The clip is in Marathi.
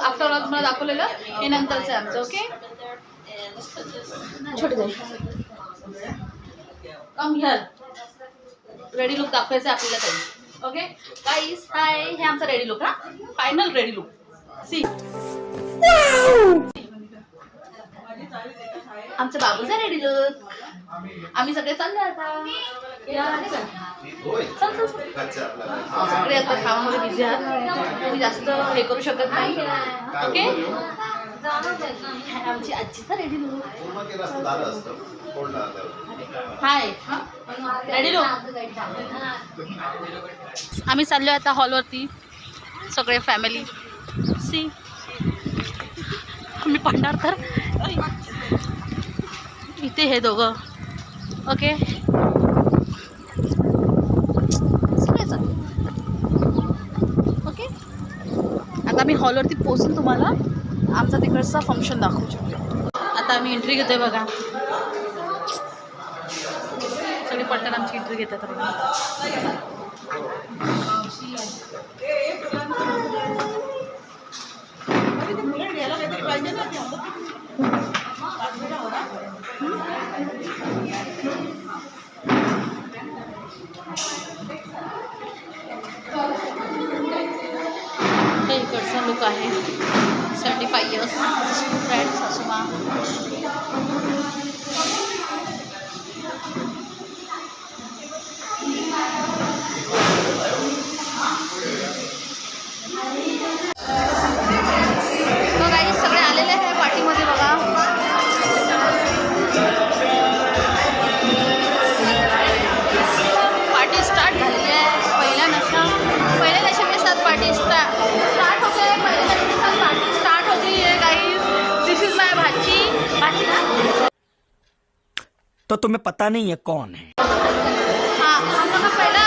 आफ्टर ऑल तुम्हाला दाखवलेलं हे नंतरचं आहे आमचं. ओके छोटे जाईल कम हिअर. रेडी लुक दाखवायचं आहे आपल्याला काही. ओके गाईज हाय, हे आमचा रेडी लुक. हा फायनल रेडी लुक. सी आमचं बाबूचा रेडी लुक. आम्ही सगळे चाललो आता. सगळे आता कामामध्ये बिझी आहात, तुम्ही जास्त हे करू शकत नाही. ओके आमची आजीचा रेडी लुक. हाय रेडी लुक. आम्ही चाललो आता हॉलवरती सगळे फॅमिली. सी आम्ही पडणार तर इथे हे दोघं. ओके ओके आता आम्ही हॉलवरती पोहोचून तुम्हाला आमचा तिकडचा फंक्शन दाखवू शकतो. आता आम्ही एंट्री घेतोय बघा. सगळे पटकन आमची एंट्री घेतात. हे इकडचा लुक आहे. 75 इयर्स फ्रेंड सासूमा. तो काही सगळे आलेले आहे पार्टीमध्ये बघा. पार्टी स्टार्ट झालेली आहे. पहिल्या नशे के साथ पार्टी स्टार्ट हो गई. पहले नशे के साथ पार्टी स्टार्ट हो गई है गाइस. दिस इज माय भाची ना. तो तुम्हें पता नहीं है कौन है. हाँ हम लोग का पहला